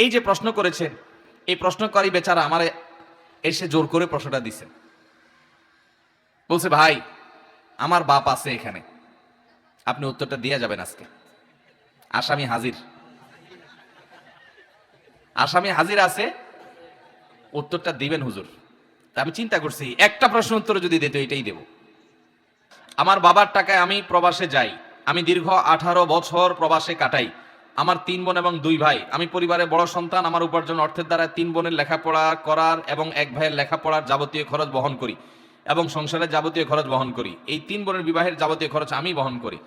এই যে প্রশ্ন করেছেন, এই প্রশ্নকারী বেচারা আমারে এসে জোর করে প্রশ্নটা দিছে। বলছে, ভাই আমার বাপ আছে এখানে, আপনি উত্তরটা দিয়ে যাবেন আজকে। আসামি হাজির, আসামি হাজির আছে, উত্তরটা দিবেন হুজুর। তা আমি চিন্তা করছি একটা প্রশ্ন উত্তর যদি দিত এটাই দেব। আমার বাবার টাকায় আমি প্রবাসে যাই, আমি দীর্ঘ 18 বছর প্রবাসে কাটাই। আমার 3 বোন এবং 2 ভাই, আমি পরিবারের বড় সন্তান। আমার উপার্জন অর্থের দ্বারা 3 বোনের লেখাপড়া করার এবং 1 ভাইয়ের লেখাপড়ার যাবতীয় খরচ বহন করি এবং সংসারের যাবতীয় খরচ বহন করি। এই 3 বোনের বিবাহের যাবতীয় খরচ আমি বহন করি।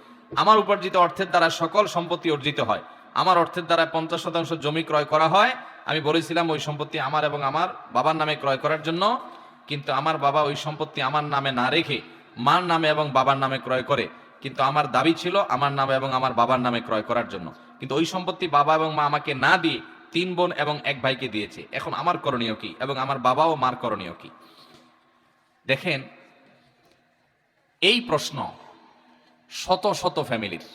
আমার উপার্জিত অর্থের দ্বারা সকল সম্পত্তি অর্জিত হয়। আমার অর্থের দ্বারা 50% জমি ক্রয় করা হয়। আমি বলেছিলাম ওই সম্পত্তি আমার এবং আমার বাবার নামে ক্রয় করার জন্য, কিন্তু আমার বাবা ওই সম্পত্তি আমার নামে না রেখে মার নামে এবং বাবার নামে ক্রয় করে। কিন্তু আমার দাবি ছিল আমার নামে এবং আমার বাবার নামে ক্রয় করার জন্য, কিন্তু ওই সম্পত্তি বাবা এবং মা আমাকে না দিয়ে 3 বোন এবং 1 ভাইকে দিয়েছে। এখন আমার করণীয় কি এবং আমার বাবা ও মার করণীয় কি? দেখেন, এই প্রশ্ন শত শত ফ্যামিলির,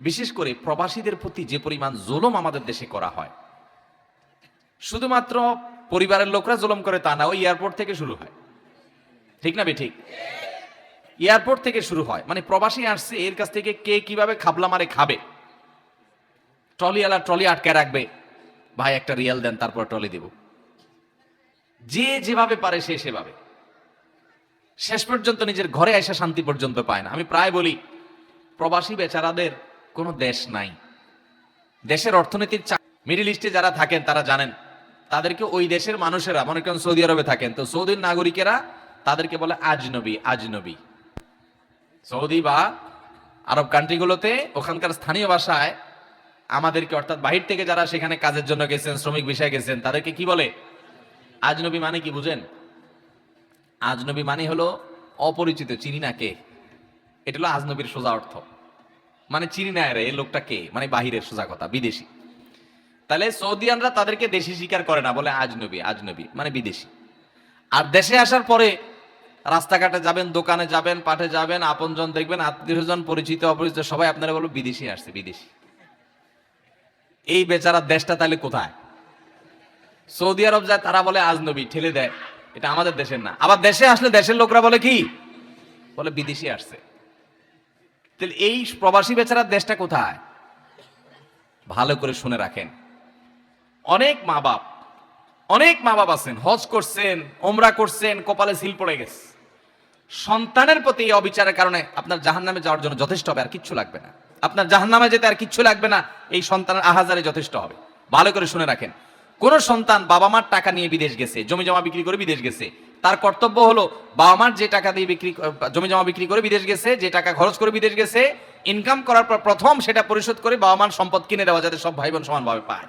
বিশেষ করে প্রবাসীদের প্রতি যে পরিমাণ জুলুম আমাদের দেশে করা হয়, শুধুমাত্র পরিবারের লোকরা জুলুম করে তা না, ওই এয়ারপোর্ট থেকে শুরু হয়। ঠিক না বেঠিক? এয়ারপোর্ট থেকে শুরু হয়। মানে প্রবাসী আসছে, এর কাছ থেকে কে কিভাবে খাবলা মারে খাবে। ট্রলিওয়ালা ট্রলি আটকে রাখবে, ভাই একটা রিয়াল দেন তারপর ট্রলি দিব। যে যেভাবে পারে সে সেভাবে, শেষ পর্যন্ত নিজের ঘরে এসে শান্তি পর্যন্ত পায় না। আমি প্রায় বলি, প্রবাসী বেচারাদের কোনো দেশ নাই। দেশের অর্থনীতির মিডল ইস্টে যারা থাকেন তারা জানেন, তাদেরকে ওই দেশের মানুষেরা, মনে করেন সৌদি আরবে থাকেন, তো সৌদির নাগরিকেরা তাদেরকে বলে আজনবী। আজনবী সৌদি বা আরব কান্ট্রিগুলোতে ওখানকার স্থানীয় ভাষায় আমাদেরকে, অর্থাৎ বাহির থেকে যারা সেখানে কাজের জন্য গেছেন, শ্রমিক বিষয়ে গেছেন, তাদেরকে কি বলে? আজনবী। মানে কি বুঝেন? আজনবী মানে হলো অপরিচিত, চিনি না কে। এটা হলো আজনবীর সোজা অর্থ। মানে চিনি না রে, এই লোকটা কে, মানে বাহিরের, সোজা কথা, বিদেশি। তাহলে সৌদিয়ানরা তাদেরকে দেশি স্বীকার করে না, বলে আজনবী। আজনবী মানে বিদেশি। আর দেশে আসার পরে রাস্তাঘাটে যাবেন, দোকানে যাবেন, পাঠে যাবেন, আপনজন দেখবেন, আত্মীয়স্বজন, পরিচিত অপরিচিত সবাই আপনারা বলবেন বিদেশি আসছে, বিদেশি। এই বেচারার দেশটা তাহলে কোথায়? সৌদি আরব যায়, তারা বলে আজনবী, ঠেলে দেয়, এটা আমাদের দেশের না। আবার দেশে আসলে দেশের লোকরা বলে কি? বলে বিদেশি আসছে। তাহলে এই প্রবাসী বেচারার দেশটা কোথায়? ভালো করে শুনে রাখেন। অনেক মা বাপ আছেন, হজ করছেন, ওমরা করছেন, কপালে সিল পড়ে গেছে। সন্তানের প্রতি এই অবিচারের কারণে আপনার জাহান্নামে যাওয়ার জন্য যথেষ্ট হবে, আর কিচ্ছু লাগবে না। আপনার জাহান্নামে যেতে আর কিচ্ছু লাগবে না, এই সন্তানের আহাজারে যথেষ্ট হবে। ভালো করে শুনে রাখেন, কোন সন্তান বাবা মার টাকা নিয়ে বিদেশ গেছে, জমি জমা বিক্রি করে বিদেশ গেছে, তার কর্তব্য হলো বাবা মার যে টাকা দিয়ে জমি জমা বিক্রি করে বিদেশ গেছে, যে টাকা খরচ করে বিদেশ গেছে, ইনকাম করার পর প্রথম সেটা পরিশোধ করে বাবা মার সম্পদ কিনে দেওয়া, যাতে সব ভাই বোন সমানভাবে পায়।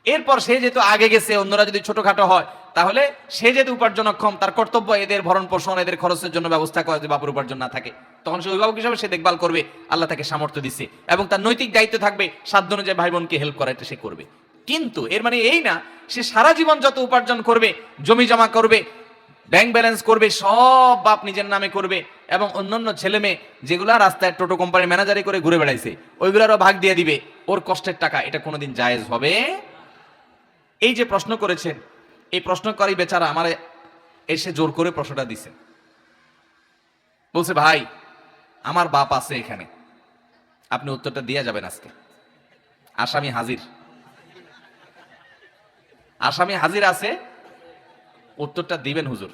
এরপর সে যেহেতু আগে গেছে, অন্যরা যদি ছোটখাটো হয়, তাহলে সে যেহেতু উপার্জনক্ষম, তার কর্তব্য এদের ভরণ পোষণ, এদের খরচের জন্য ব্যবস্থা করা। যদি বাপের উপার্জন না থাকে, তখন সে অভিভাবক হিসাবে সে দেখভাল করবে, আল্লাহ তাকে সামর্থ্য দিচ্ছে, এবং তার নৈতিক দায়িত্ব থাকবে সাধ্য অনুযায়ী ভাই বোনকে হেল্প করা, এটা সে করবে। কিন্তু এর মানে এই না সে সারা জীবন যত উপার্জন করবে, জমি জমা করবে, ব্যাংক ব্যালেন্স করবে, সব বাপ নিজের নামে করবে, এবং অন্যান্য ছেলে মেয়ে যেগুলা রাস্তায় টোটো কোম্পানির ম্যানেজারি করে ঘুরে বেড়াইছে, ওইগুলারও ভাগ দিয়ে দিবে ওর কষ্টের টাকা। এটা কোনোদিন জায়েজ হবে? এই যে প্রশ্ন করেছেন, এই প্রশ্নকারী বেচারা আমারে এসে জোর করে প্রশ্নটা দিছে। বলছে, ভাই আমার বাপ আছে এখানে, আপনি উত্তরটা দিয়ে যাবেন আজকে। আসামি হাজির, আসামি হাজির আছে, উত্তরটা দিবেন হুজুর।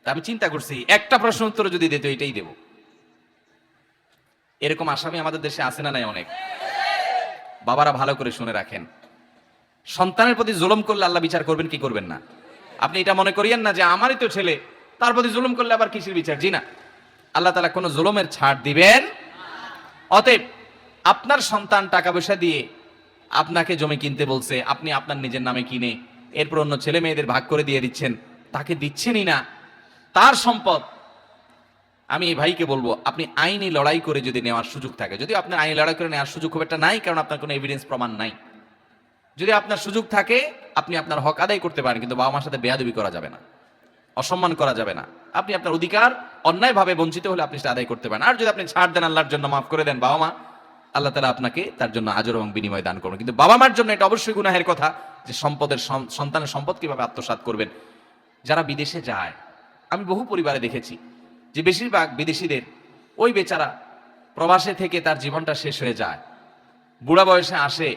তা আমি চিন্তা করছি একটা প্রশ্ন উত্তর যদি দিত এটাই দেব। এরকম আসামি আমাদের দেশে আছে না নাই? অনেক। বাবারা ভালো করে শুনে রাখেন, সন্তানের প্রতি জুলুম করলে আল্লাহ বিচার করবেন কি করবেন না? আপনি এটা মনে করিয়েন না যে আমারই তো ছেলে, তার প্রতি জুলুম করলে আবার কিসের বিচার। জি না, আল্লাহ তাআলা কোনো জুলুমের ছাড় দিবেন। অতএব আপনার সন্তান টাকা পয়সা দিয়ে আপনাকে জমি কিনতে বলছে, আপনি আপনার নিজের নামে কিনে এরপর অন্য ছেলে মেয়েদের ভাগ করে দিয়ে দিচ্ছেন, তাকে দিচ্ছেনই না তার সম্পদ। আমি এই ভাইকে বলবো, আপনি আইনি লড়াই করে যদি নেওয়ার সুযোগ থাকে, যদি আপনার আইনি লড়াই করে নেওয়ার সুযোগ খুব একটা নাই, কারণ আপনার কোনো এভিডেন্স প্রমাণ নাই। যদি আপনার সুযোগ থাকে, আপনি আপনার হক আদায় করতে পারেন, কিন্তু বাবা মার সাথে বেয়াদবি করা যাবে না, অসম্মান করা যাবে না। আপনি আপনার অধিকার অন্যায়ভাবে বঞ্চিত হলে আপনি সেটা আদায় করতে পারেন। আর যদি আপনি ছাড় দেন, আল্লাহর জন্য মাফ করে দেন, বাবা মা আল্লাহ তাআলা আপনাকে তার জন্য আজর এবং বিনিময় দান করবেন। কিন্তু বাবা মার জন্য এটা অবশ্যই গুনাহের কথা যে সন্তানের সম্পদ কিভাবে আত্মসাৎ করবেন। যারা বিদেশে যায়, আমি বহু পরিবারে দেখেছি যে বেশিরভাগ বিদেশিদের ওই বেচারা প্রবাসে থেকে তার জীবনটা শেষ হয়ে যায়, বুড়া বয়সে আসে,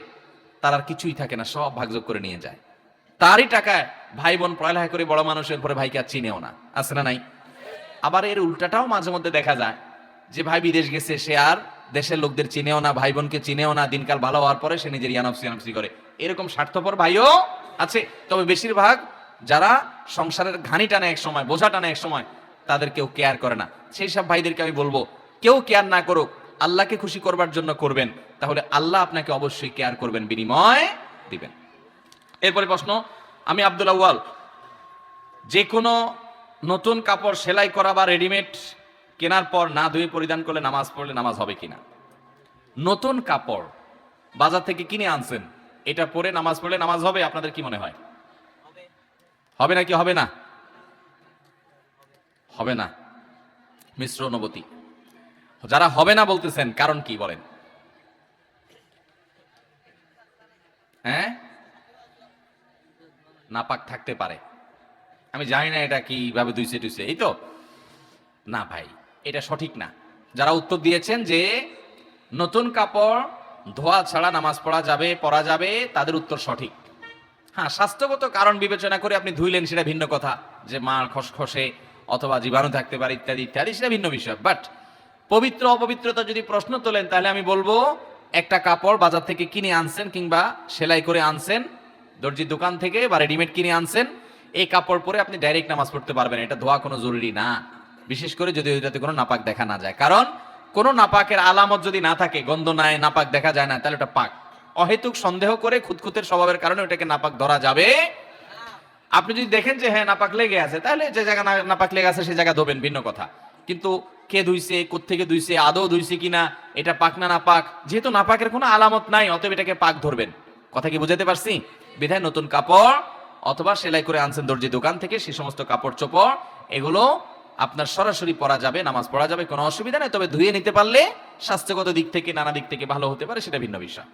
তার আর কিছুই থাকে না, সব ভাগযোগ করে নিয়ে যায়। তারই টাকায় ভাই বোন পড়ালেখা করে বড় মানুষের পরে ভাইকে আর চিনেও না, আছে না নাই? আবার এর উল্টাটাও মাঝে মধ্যে দেখা যায় যে ভাই বিদেশ গেছে, সে আর দেশের লোকদের চিনেও না, ভাই বোনকে চিনেও না, দিনকাল ভালো হওয়ার পরে সে নিজের ইয়ানফসি করে। এরকম স্বার্থপর ভাইও আছে। তবে বেশিরভাগ যারা সংসারের ঘানি টানে এক সময়, বোঝা টানে এক সময়, তাদের কেউ কেয়ার করে না। সেই সব ভাইদেরকে আমি বলবো, কেউ কেয়ার না করুক, আল্লাহকে খুশি করবার জন্য করবেন, তাহলে আল্লাহ আপনাকে অবশ্যই কেয়ার করবেন, বিনিময় দিবেন। এরপরে প্রশ্ন, আমি আব্দুল আউয়াল, যে কোনো নতুন কাপড় সেলাই করা বা রেডিমেড কেনার পর না ধুয়ে পরিধান করলে নামাজ পড়লে নামাজ হবে কিনা? নতুন কাপড় বাজার থেকে কিনে আনছেন, এটা পরে নামাজ পড়লে নামাজ হবে? আপনাদের কি মনে হয়, হবে নাকি হবে না? হবে না। মিশ্র অনুভূতি। যারা হবে না বলতেছেন, কারণ কি বলেন? হ্যাঁ, নাপাক থাকতে পারে। আমি জানি না এটা কিভাবে ধুইছে টুইছে, এই তো না ভাই, এটা সঠিক না। যারা উত্তর দিয়েছেন যে নতুন কাপড় ধোয়া ছাড়া নামাজ পড়া যাবে, তাদের উত্তর সঠিক। হ্যাঁ, স্বাস্থ্যগত কারণ বিবেচনা করে আপনি ধুইলেন, সেটা ভিন্ন কথা, যে মাল খসখসে অথবা জীবাণু থাকতে পারে ইত্যাদি ইত্যাদি, সেটা ভিন্ন বিষয়। বাট পবিত্র অপবিত্রতা যদি প্রশ্ন তোলেন, তাহলে আমি বলবো একটা কাপড় বাজার থেকে কিনে আনছেন কিংবা সেলাই করে আনছেন দর্জির দোকান থেকে বা রেডিমেড কিনে আনছেন, এই কাপড় পরে আপনি ডাইরেক্ট নামাজ পড়তে পারবেন, এটা ধোয়া কোনো জরুরি না। বিশেষ করে যদি ওইটাতে কোনো নাপাক দেখা না যায়। কারণ কোনো নাপাকের আলামত যদি না থাকে, গন্ধ নাই, নাপাক দেখা যায় না, তাহলে ওটা পাক। অহেতুক সন্দেহ করে খুঁতখুঁতের স্বভাবের কারণে ওটাকে নাপাক ধরা যাবে। আপনি যদি দেখেন যে হ্যাঁ নাপাক লেগে আছে, তাহলে যে জায়গা নাপাক লেগে আছে সেই জায়গা ধোবেন, ভিন্ন কথা। কিন্তু কে ধুইছে, কোত্থেকে ধুইছে, আদৌ ধুইছে কিনা, এটা পাক না নাপাক, যেহেতু নাপাকের কোনো আলামত নাই, অতএব এটাকে পাক ধরবেন। কথা কি বুঝাতে পারছি? বিধায় নতুন কাপড় অথবা সেলাই করে আনছেন দর্জি দোকান থেকে, সেই সমস্ত কাপড় চোপড় এগুলো আপনার সরাসরি পরা যাবে, নামাজ পড়া যাবে, কোনো অসুবিধা নেই। তবে ধুয়ে নিতে পারলে স্বাস্থ্যগত দিক থেকে, নানা দিক থেকে ভালো হতে পারে, সেটা ভিন্ন বিষয়।